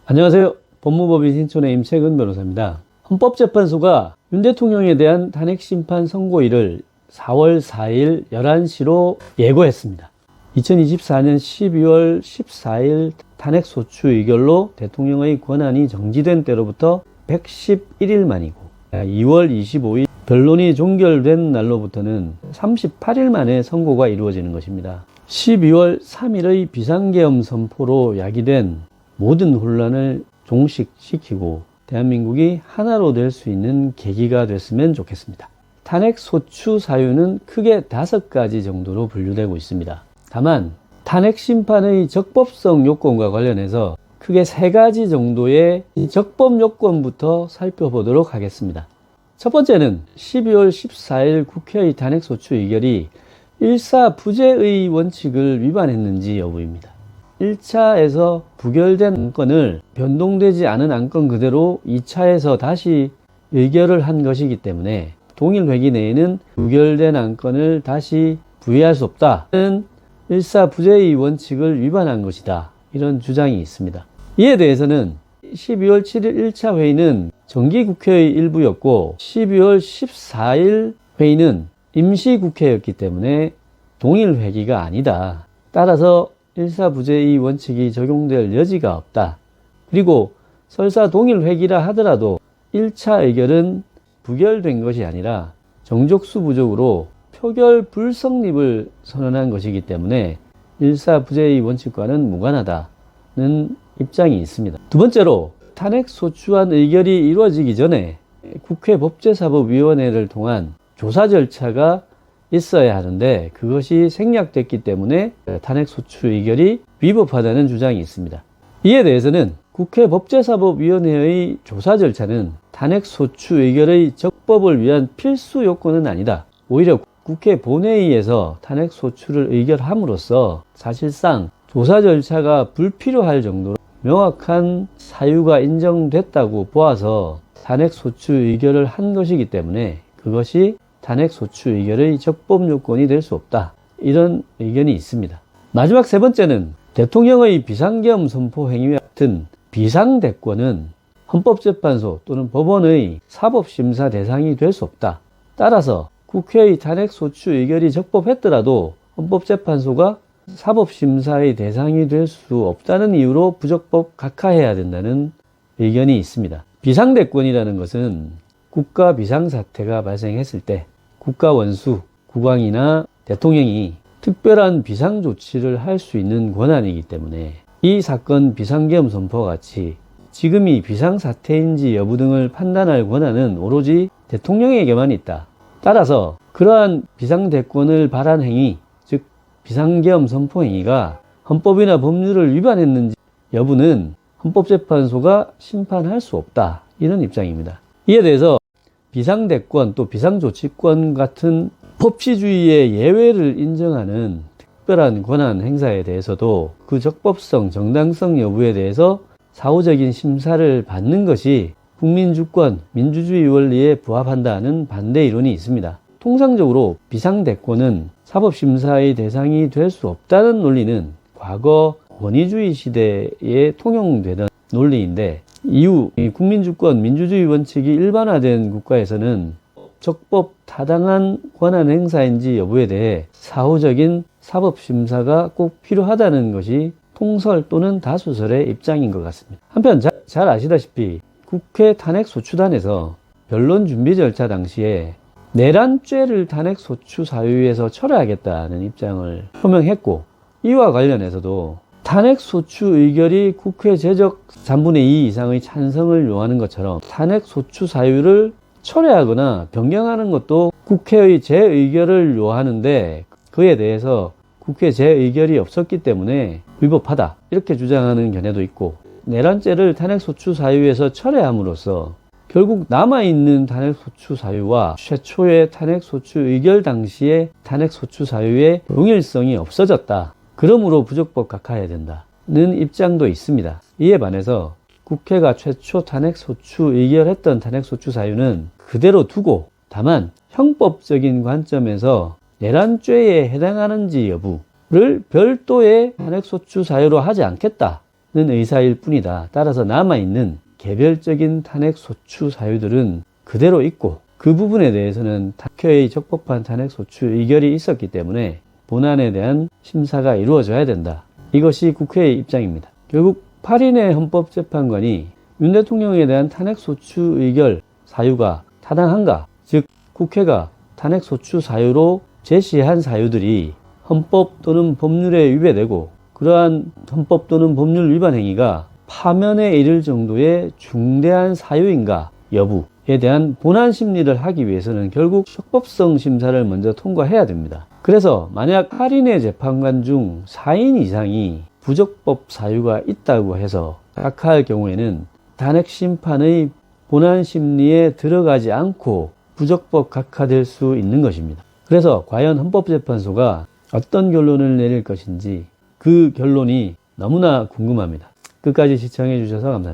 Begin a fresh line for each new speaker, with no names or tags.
안녕하세요. 법무법인 신촌의 임채근 변호사입니다. 헌법재판소가 윤 대통령에 대한 탄핵심판 선고일을 4월 4일 11시로 예고했습니다. 2024년 12월 14일 탄핵소추 의결로 대통령의 권한이 정지된 때로부터 111일 만이고 2월 25일 변론이 종결된 날로부터는 38일 만에 선고가 이루어지는 것입니다. 12월 3일의 비상계엄 선포로 야기된 모든 혼란을 종식시키고 대한민국이 하나로 될 수 있는 계기가 됐으면 좋겠습니다. 탄핵소추 사유는 크게 5가지 정도로 분류되고 있습니다. 다만 탄핵심판의 적법성 요건과 관련해서 크게 3가지 정도의 적법 요건부터 살펴보도록 하겠습니다. 첫 번째는 12월 14일 국회의 탄핵소추 의결이 일사부재의 원칙을 위반했는지 여부입니다. 1차에서 부결된 안건을 변동되지 않은 안건 그대로 2차에서 다시 의결을 한 것이기 때문에 동일 회기 내에는 부결된 안건을 다시 부의할 수 없다는 일사부재의 원칙을 위반한 것이다. 이런 주장이 있습니다. 이에 대해서는 12월 7일 1차 회의는 정기국회의 일부였고 12월 14일 회의는 임시국회였기 때문에 동일 회기가 아니다. 따라서 일사부재의 원칙이 적용될 여지가 없다. 그리고 설사 동일 회기라 하더라도 1차 의결은 부결된 것이 아니라 정족수 부족으로 표결 불성립을 선언한 것이기 때문에 일사부재의 원칙과는 무관하다는 입장이 있습니다. 두 번째로 탄핵소추안 의결이 이루어지기 전에 국회 법제사법위원회를 통한 조사 절차가 있어야 하는데 그것이 생략됐기 때문에 탄핵소추 의결이 위법하다는 주장이 있습니다. 이에 대해서는 국회 법제사법위원회의 조사 절차는 탄핵소추 의결의 적법을 위한 필수 요건은 아니다. 오히려 국회 본회의에서 탄핵소추를 의결함으로써 사실상 조사 절차가 불필요할 정도로 명확한 사유가 인정됐다고 보아서 탄핵소추 의결을 한 것이기 때문에 그것이 탄핵소추 의결의 적법 요건이 될 수 없다. 이런 의견이 있습니다. 마지막 세 번째는 대통령의 비상계엄 선포 행위와 같은 비상대권은 헌법재판소 또는 법원의 사법심사 대상이 될 수 없다. 따라서 국회의 탄핵소추 의결이 적법했더라도 헌법재판소가 사법심사의 대상이 될 수 없다는 이유로 부적법 각하해야 된다는 의견이 있습니다. 비상대권이라는 것은 국가 비상사태가 발생했을 때 국가원수, 국왕이나 대통령이 특별한 비상조치를 할 수 있는 권한이기 때문에 이 사건 비상계엄 선포와 같이 지금이 비상사태인지 여부 등을 판단할 권한은 오로지 대통령에게만 있다. 따라서 그러한 비상대권을 발한 행위, 즉 비상계엄 선포 행위가 헌법이나 법률을 위반했는지 여부는 헌법재판소가 심판할 수 없다. 이런 입장입니다. 이에 대해서 비상대권 또 비상조치권 같은 법치주의의 예외를 인정하는 특별한 권한 행사에 대해서도 그 적법성, 정당성 여부에 대해서 사후적인 심사를 받는 것이 국민주권, 민주주의 원리에 부합한다는 반대 이론이 있습니다. 통상적으로 비상대권은 사법심사의 대상이 될 수 없다는 논리는 과거 권위주의 시대에 통용되던 논리인데 이후 국민주권, 민주주의 원칙이 일반화된 국가에서는 적법, 타당한 권한 행사인지 여부에 대해 사후적인 사법심사가 꼭 필요하다는 것이 통설 또는 다수설의 입장인 것 같습니다. 한편 잘 아시다시피 국회 탄핵소추단에서 변론 준비 절차 당시에 내란죄를 탄핵소추 사유에서 철회하겠다는 입장을 표명했고 이와 관련해서도 탄핵소추 의결이 국회 제적 3분의 2 이상의 찬성을 요하는 것처럼 탄핵소추 사유를 철회하거나 변경하는 것도 국회의 재의결을 요하는데 그에 대해서 국회 재의결이 없었기 때문에 위법하다 이렇게 주장하는 견해도 있고 내란죄를 탄핵소추 사유에서 철회함으로써 결국 남아있는 탄핵소추 사유와 최초의 탄핵소추 의결 당시의 탄핵소추 사유의 동일성이 없어졌다. 그러므로 부적법 각하해야 된다는 입장도 있습니다. 이에 반해서 국회가 최초 탄핵소추 의결했던 탄핵소추 사유는 그대로 두고 다만 형법적인 관점에서 내란죄에 해당하는지 여부를 별도의 탄핵소추 사유로 하지 않겠다는 의사일 뿐이다. 따라서 남아있는 개별적인 탄핵 소추 사유들은 그대로 있고 그 부분에 대해서는 국회의 적법한 탄핵 소추 의결이 있었기 때문에 본안에 대한 심사가 이루어져야 된다. 이것이 국회의 입장입니다. 결국 8인의 헌법재판관이 윤 대통령에 대한 탄핵 소추 의결 사유가 타당한가? 즉 국회가 탄핵 소추 사유로 제시한 사유들이 헌법 또는 법률에 위배되고 그러한 헌법 또는 법률 위반 행위가 파면에 이를 정도의 중대한 사유인가 여부에 대한 본안 심리를 하기 위해서는 결국 적법성 심사를 먼저 통과해야 됩니다. 그래서 만약 8인의 재판관 중 4인 이상이 부적법 사유가 있다고 해서 각하할 경우에는 탄핵 심판의 본안 심리에 들어가지 않고 부적법 각하될 수 있는 것입니다. 그래서 과연 헌법재판소가 어떤 결론을 내릴 것인지 그 결론이 너무나 궁금합니다. 끝까지 시청해 주셔서 감사합니다.